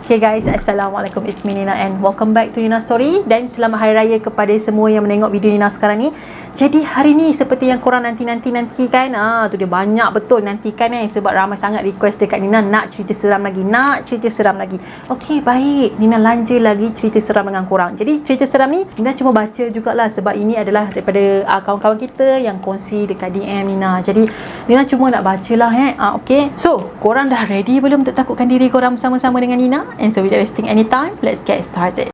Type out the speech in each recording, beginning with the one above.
Okay guys, Assalamualaikum, it's me Nina and welcome back to Nina Story. Dan selamat Hari Raya kepada semua yang menengok video Nina sekarang ni. Jadi hari ni seperti yang korang nanti-nantikan, tu dia banyak betul nantikan sebab ramai sangat request dekat Nina nak cerita seram lagi, Okay, baik, Nina lanja lagi cerita seram dengan korang. Jadi cerita seram ni Nina cuma baca jugalah sebab ini adalah daripada kawan-kawan kita yang kongsi dekat DM Nina. Jadi Nina cuma nak bacalah okay. So, korang dah ready belum untuk takutkan diri korang bersama-sama dengan Nina? And so without wasting any time, let's get started.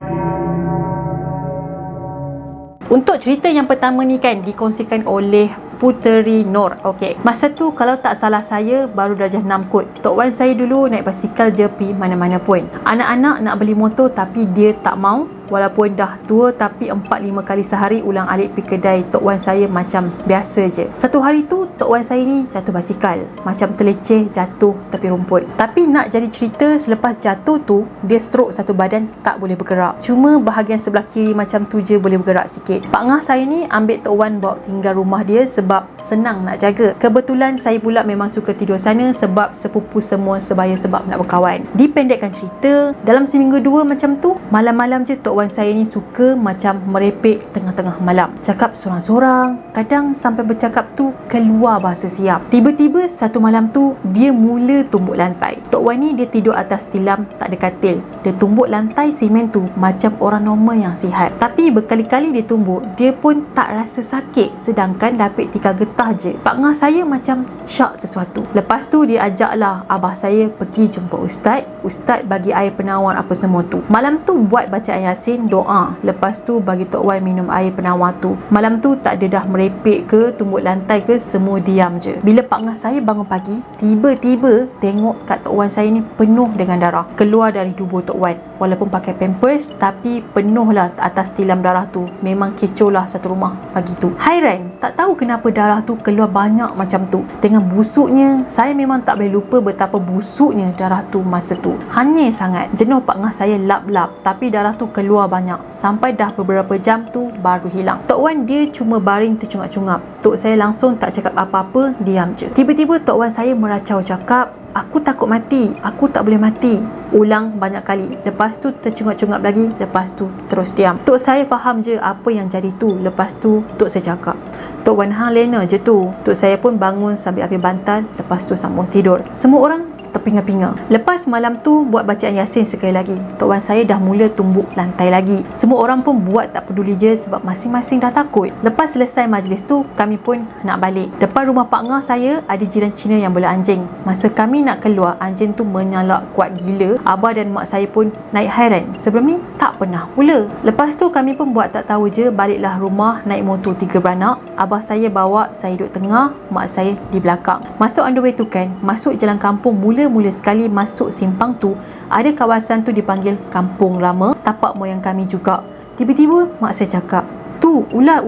Untuk cerita yang pertama ni kan dikongsikan oleh Puteri Nur. Okey, masa tu kalau tak salah saya baru darjah 6 kot. Tok Wan saya dulu naik basikal je pergi mana-mana pun. Anak-anak nak beli motor tapi dia tak mau. Walaupun dah tua tapi 4-5 kali sehari ulang alik pergi kedai Tok Wan saya macam biasa je. Satu hari tu Tok Wan saya ni jatuh basikal, macam terleceh jatuh tepi rumput. Tapi nak jadi cerita, selepas jatuh tu dia stroke satu badan, tak boleh bergerak. Cuma bahagian sebelah kiri macam tu je boleh bergerak sikit. Pak Ngah saya ni ambil Tok Wan bawa tinggal rumah dia sebab senang nak jaga. Kebetulan saya pula memang suka tidur sana sebab sepupu semua sebaya sebab nak berkawan. Dipendekkan cerita, dalam seminggu 2 macam tu, malam-malam je Tok Wan saya ni suka macam merepek tengah-tengah malam. Cakap sorang-sorang, kadang sampai bercakap tu keluar bahasa Siam. Tiba-tiba satu malam tu dia mula tumbuk lantai. Tok Wan ni dia tidur atas tilam, tak ada katil. Dia tumbuk lantai simen tu macam orang normal yang sihat. Tapi berkali-kali dia tumbuk, dia pun tak rasa sakit, sedangkan lapik tika getah je. Pak Ngah saya macam syak sesuatu. Lepas tu dia ajaklah abah saya pergi jumpa ustaz. Ustaz bagi air penawar apa semua tu. Malam tu buat bacaan Yasin, doa. Lepas tu bagi Tok Wan minum air penawar tu. Malam tu tak ada dah merepek ke, tumbuk lantai ke, semua diam je. Bila Pak Ngah saya bangun pagi, tiba-tiba tengok kat Tok Wan saya ni penuh dengan darah keluar dari tubuh Tok Wan. Walaupun pakai pampers tapi penuh lah atas tilam darah tu. Memang kecoh lah satu rumah pagi tu. Hairan, tak tahu kenapa darah tu keluar banyak macam tu. Dengan busuknya, saya memang tak boleh lupa betapa busuknya darah tu masa tu. Hanyir sangat. Jenuh Pak Ngah saya lap-lap tapi darah tu keluar banyak. Sampai dah beberapa jam tu baru hilang. Tok Wan dia cuma baring tercungap-cungap. Tok saya langsung tak cakap apa-apa, diam je. Tiba-tiba Tok Wan saya meracau cakap, "Aku takut mati, aku tak boleh mati." Ulang banyak kali. Lepas tu tercungap-cungap lagi. Lepas tu terus diam. Tok saya faham je apa yang jadi tu. Lepas tu Tok saya cakap, "Tok Wan hang lena je tu." Tok saya pun bangun sambil ambil bantal. Lepas tu sambung tidur. Semua orang terpinga-pinga. Lepas malam tu buat bacaan Yasin sekali lagi. Tok Wan saya dah mula tumbuk lantai lagi. Semua orang pun buat tak peduli je sebab masing-masing dah takut. Lepas selesai majlis tu, kami pun nak balik. Depan rumah Pak Ngah saya ada jiran Cina yang bela anjing. Masa kami nak keluar, anjing tu menyalak kuat gila. Abah dan mak saya pun naik hairan. Sebelum ni tak pernah pula. Lepas tu kami pun buat tak tahu je, baliklah rumah naik motor 3 beranak. Abah saya bawa, saya duduk tengah, mak saya di belakang. Masuk on the way tu kan, masuk jalan kampung, mula sekali masuk simpang tu, ada kawasan tu dipanggil Kampung Lama, tapak moyang kami juga. Tiba-tiba mak saya cakap, "Tu, ular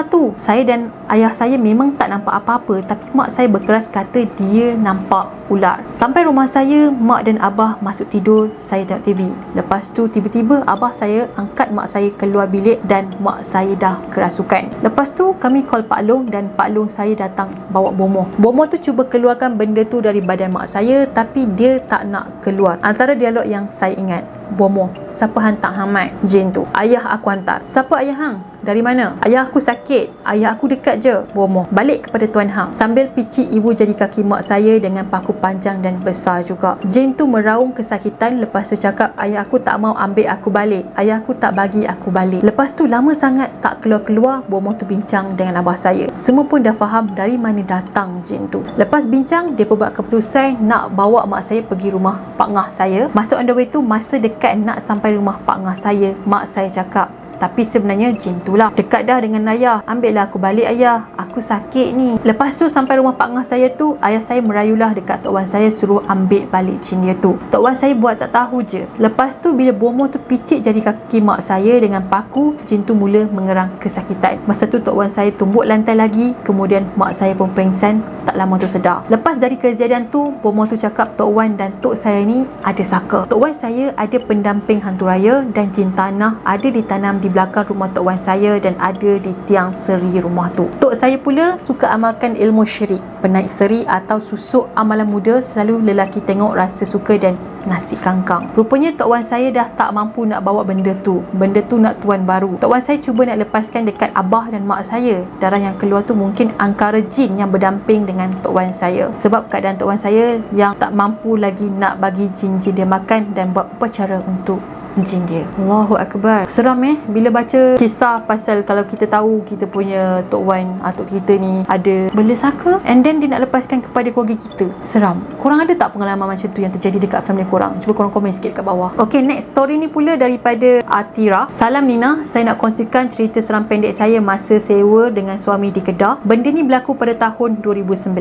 tu." Saya dan ayah saya memang tak nampak apa-apa, tapi mak saya berkeras kata dia nampak ular. Sampai rumah saya, mak dan abah masuk tidur, saya tengok TV. Lepas tu tiba-tiba abah saya angkat mak saya keluar bilik dan mak saya dah kerasukan. Lepas tu kami call Pak Long dan Pak Long saya datang bawa bomoh. Bomoh tu cuba keluarkan benda tu dari badan mak saya tapi dia tak nak keluar. Antara dialog yang saya ingat, "Bomoh, siapa hantar hang mai? Jin tu. Ayah aku hantar." "Siapa ayah hang? Dari mana?" "Ayah aku sakit. Ayah aku dekat je." "Bomoh, balik kepada Tuan Hang." Sambil picit ibu jari kaki mak saya dengan paku panjang dan besar juga. Jin tu meraung kesakitan. Lepas tu cakap, "Ayah aku tak mau ambil aku balik. Ayah aku tak bagi aku balik." Lepas tu lama sangat tak keluar-keluar. Bomoh tu bincang dengan abah saya. Semua pun dah faham dari mana datang jin tu. Lepas bincang, dia pun buat keputusan nak bawa mak saya pergi rumah Pak Ngah saya. Masuk on the way tu, masa dekat nak sampai rumah Pak Ngah saya, mak saya cakap, "Tapi sebenarnya jin tu lah. Dekat dah dengan ayah. Ambillah aku balik ayah. Aku sakit ni." Lepas tu sampai rumah Pak Ngah saya tu, ayah saya merayulah dekat Tok Wan saya suruh ambil balik jin dia tu. Tok Wan saya buat tak tahu je. Lepas tu bila bomoh tu picit jari kaki mak saya dengan paku, jin tu mula mengerang kesakitan. Masa tu Tok Wan saya tumbuk lantai lagi. Kemudian mak saya pun pengsan, tak tak lama tu sedar. Lepas dari kejadian tu, bomoh tu cakap Tok Wan dan Tok saya ni ada saka. Tok Wan saya ada pendamping hantu raya dan jin tanah ada ditanam di belakang rumah Tok Wan saya dan ada di tiang seri rumah tu. Tok saya pula suka amalkan ilmu syirik, penaik seri atau susuk amalan muda, selalu lelaki tengok rasa suka dan nasi kangkang. Rupanya Tok Wan saya dah tak mampu nak bawa benda tu. Benda tu nak tuan baru. Tok Wan saya cuba nak lepaskan dekat abah dan mak saya. Darah yang keluar tu mungkin angkara jin yang berdamping dengan Tok Wan saya. Sebab keadaan Tok Wan saya yang tak mampu lagi nak bagi jin-jin dia makan dan buat upacara untuk jin dia. Allahu Akbar. Seram bila baca kisah pasal kalau kita tahu kita punya Tok Wan atau kita ni ada bela saka and then dia nak lepaskan kepada keluarga kita. Seram. Korang ada tak pengalaman macam tu yang terjadi dekat family korang? Cuba korang komen sikit kat bawah. Okay, next story ni pula daripada Atira. Salam Nina, saya nak kongsikan cerita seram pendek saya masa sewa dengan suami di Kedah. Benda ni berlaku pada tahun 2019.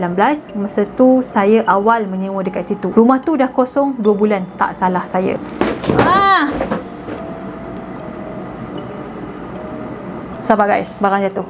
Masa tu saya awal menyewa dekat situ. Rumah tu dah kosong 2 bulan tak salah saya. Sabar guys, barang jatuh.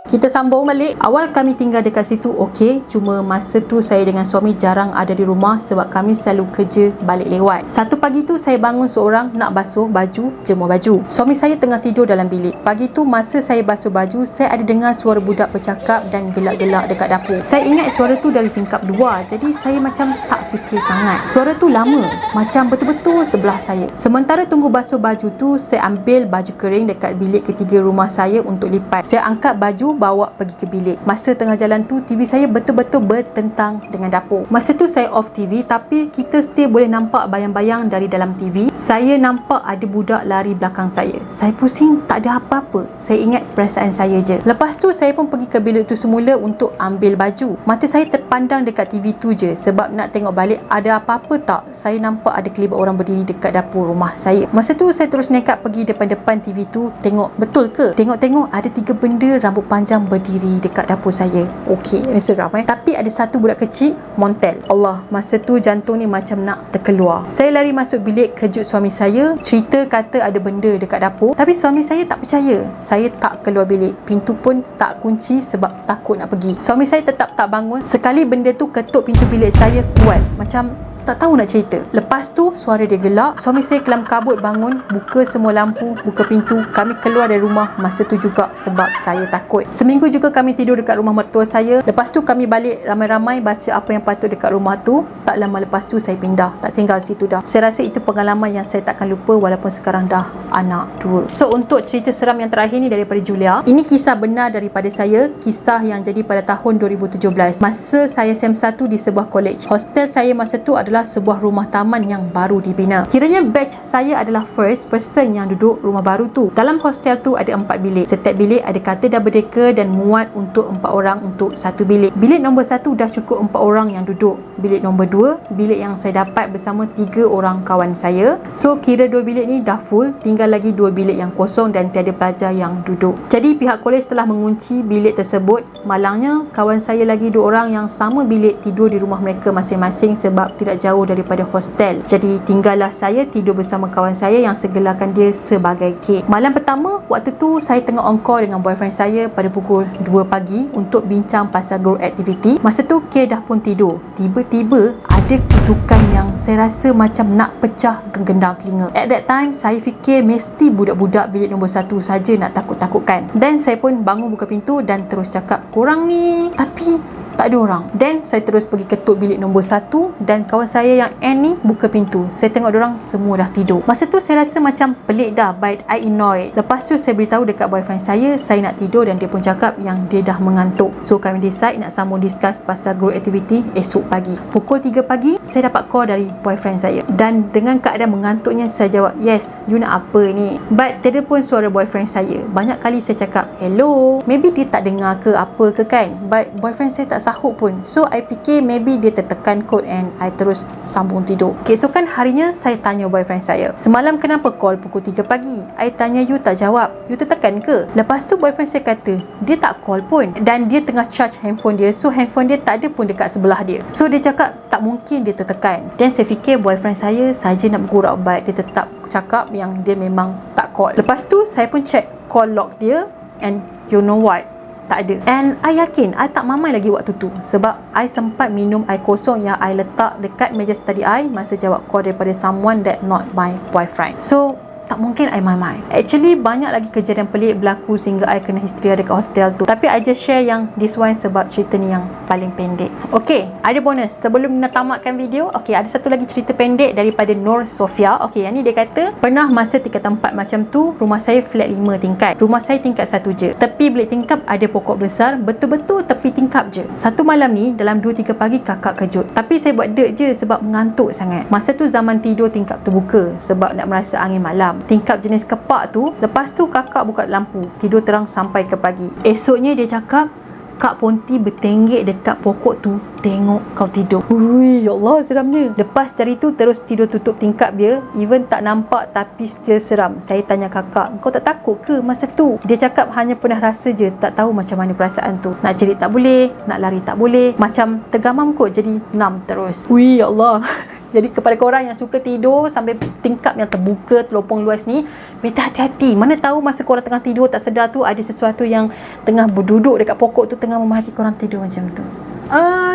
Kita sambung balik. Awal kami tinggal dekat situ okey, cuma masa tu saya dengan suami jarang ada di rumah sebab kami selalu kerja balik lewat. Satu pagi tu saya bangun seorang nak basuh baju, jemur baju. Suami saya tengah tidur dalam bilik. Pagi tu masa saya basuh baju, saya ada dengar suara budak bercakap dan gelak-gelak dekat dapur. Saya ingat suara tu dari tingkap 2, jadi saya macam tak fikir sangat. Suara tu lama, macam betul-betul sebelah saya. Sementara tunggu basuh baju tu, saya ambil baju kering dekat bilik ketiga rumah saya untuk lipat. Saya angkat baju bawa pergi ke bilik. Masa tengah jalan tu, TV saya betul-betul bertentang dengan dapur. Masa tu saya off TV, tapi kita still boleh nampak bayang-bayang dari dalam TV. Saya nampak ada budak lari belakang saya. Saya pusing, tak ada apa-apa. Saya ingat perasaan saya je. Lepas tu saya pun pergi ke bilik tu semula untuk ambil baju. Mata saya terpandang dekat TV tu je sebab nak tengok balik ada apa-apa tak. Saya nampak ada kelibat orang berdiri dekat dapur rumah saya. Masa tu saya terus nekat pergi depan-depan TV tu, tengok betul ke. Tengok-tengok ada 3 benda rambut panjang berdiri dekat dapur saya. Okey, ini seram Tapi ada satu budak kecil montel. Allah, masa tu jantung ni macam nak terkeluar. Saya lari masuk bilik, kejut suami saya, cerita kata ada benda dekat dapur. Tapi suami saya tak percaya. Saya tak keluar bilik. Pintu pun tak kunci sebab takut nak pergi. Suami saya tetap tak bangun. Sekali benda tu ketuk pintu bilik saya kuat. Macam tak tahu nak cerita. Lepas tu suara dia gelak. Suami saya kelam kabut bangun, buka semua lampu, buka pintu. Kami keluar dari rumah masa tu juga sebab saya takut. Seminggu juga kami tidur dekat rumah mertua saya. Lepas tu kami balik ramai-ramai baca apa yang patut dekat rumah tu. Tak lama lepas tu saya pindah, tak tinggal situ dah. Saya rasa itu pengalaman yang saya takkan lupa walaupun sekarang dah anak 2. So untuk cerita seram yang terakhir ni daripada Julia. Ini kisah benar daripada saya. Kisah yang jadi pada tahun 2017. Masa saya SEM1 di sebuah college. Hostel saya masa tu adalah sebuah rumah taman yang baru dibina. Kiranya batch saya adalah first person yang duduk rumah baru tu. Dalam hostel tu ada 4 bilik. Setiap bilik ada katil dah berdeka dan muat untuk 4 orang untuk satu bilik. Bilik nombor 1 dah cukup 4 orang yang duduk. Bilik nombor 2, bilik yang saya dapat bersama 3 orang kawan saya. So kira 2 bilik ni dah full, tinggal lagi 2 bilik yang kosong dan tiada pelajar yang duduk. Jadi pihak kolej telah mengunci bilik tersebut. Malangnya kawan saya lagi 2 orang yang sama bilik tidur di rumah mereka masing-masing sebab tidak jauh daripada hostel. Jadi tinggallah saya tidur bersama kawan saya yang segelarkan dia sebagai kek. Malam pertama, waktu tu saya tengah on call dengan boyfriend saya pada pukul 2 pagi untuk bincang pasal group activity. Masa tu kek dah pun tidur. Tiba-tiba ada ketukan yang saya rasa macam nak pecah gendang telinga. At that time, saya fikir mesti budak-budak bilik nombor 1 saja nak takut-takutkan. Dan saya pun bangun buka pintu dan terus cakap, korang ni. Tapi tak ada orang. Dan saya terus pergi ketuk bilik nombor 1 dan kawan saya yang N ni buka pintu. Saya tengok diorang semua dah tidur. Masa tu saya rasa macam pelik dah, but I ignore it. Lepas tu saya beritahu dekat boyfriend saya nak tidur dan dia pun cakap yang dia dah mengantuk. So kami decide nak sambung discuss pasal group activity esok pagi. Pukul 3 pagi saya dapat call dari boyfriend saya dan dengan keadaan mengantuknya saya jawab, yes, you nak apa ni? But tiada pun suara boyfriend saya. Banyak kali saya cakap hello, maybe dia tak dengar ke apa ke kan, but boyfriend saya tak sahut pun. So I fikir maybe dia tertekan kot, and I terus sambung tidur. Keesokan harinya saya tanya boyfriend saya, semalam kenapa call pukul 3 pagi? I tanya you tak jawab, you tertekan ke? Lepas tu boyfriend saya kata dia tak call pun, dan dia tengah charge handphone dia, so handphone dia tak ada pun dekat sebelah dia. So dia cakap tak mungkin dia tertekan. Dan saya fikir boyfriend saya saja nak bergurau, but dia tetap cakap yang dia memang tak call. Lepas tu saya pun check call log dia, and you know what, tak ada. And I yakin I tak mamai lagi waktu tu, sebab I sempat minum air kosong yang I letak dekat meja study I masa jawab call daripada someone that not my boyfriend. So tak mungkin I mamai. Actually banyak lagi kejadian pelik berlaku sehingga I kena histeria dekat hospital tu, tapi I just share yang this one sebab cerita ni yang paling pendek. Okay, ada bonus sebelum Nina tamatkan video. Okay, ada satu lagi cerita pendek daripada Nur Sofia. Okay, yang ni dia kata, pernah masa tingkatan 4 macam tu, rumah saya flat 5 tingkat. Rumah saya tingkat 1 je, tepi bilik tingkap ada pokok besar, betul-betul tepi tingkap je. Satu malam ni dalam 2-3 pagi kakak kejut, tapi saya buat dek je sebab mengantuk sangat. Masa tu zaman tidur tingkap terbuka sebab nak merasa angin malam. Tingkap jenis kepak tu. Lepas tu kakak buka lampu, tidur terang sampai ke pagi. Esoknya dia cakap, Kak Ponti bertenggek dekat pokok tu, tengok kau tidur. Ui, ya Allah, seramnya. Lepas dari tu terus tidur tutup tingkap dia. Even tak nampak tapi still seram. Saya tanya kakak, kau tak takut ke masa tu? Dia cakap hanya pernah rasa je, tak tahu macam mana perasaan tu. Nak jerit tak boleh, nak lari tak boleh, macam tergamam kot, jadi enam terus. Ui, ya Allah. Jadi kepada korang yang suka tidur sampai tingkap yang terbuka, teropong luas ni, minta hati-hati. Mana tahu masa korang tengah tidur tak sedar tu ada sesuatu yang tengah berduduk dekat pokok tu, tengah memahati korang tidur macam tu.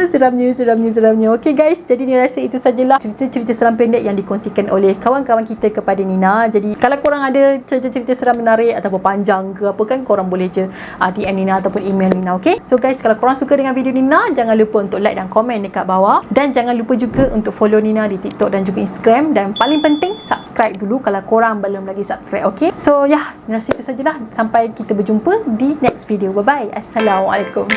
Seramnya. Okay guys, jadi ni rasa itu sajalah cerita-cerita seram pendek yang dikongsikan oleh kawan-kawan kita kepada Nina. Jadi kalau korang ada cerita-cerita seram menarik ataupun panjang ke apa kan, korang boleh je DM Nina ataupun email Nina. Okay, so guys, kalau korang suka dengan video Nina, jangan lupa untuk like dan komen dekat bawah, dan jangan lupa juga untuk follow Nina di TikTok dan juga Instagram, dan paling penting subscribe dulu kalau korang belum lagi subscribe. Okay, so ni rasa itu sajalah. Sampai kita berjumpa di next video. Bye bye. Assalamualaikum.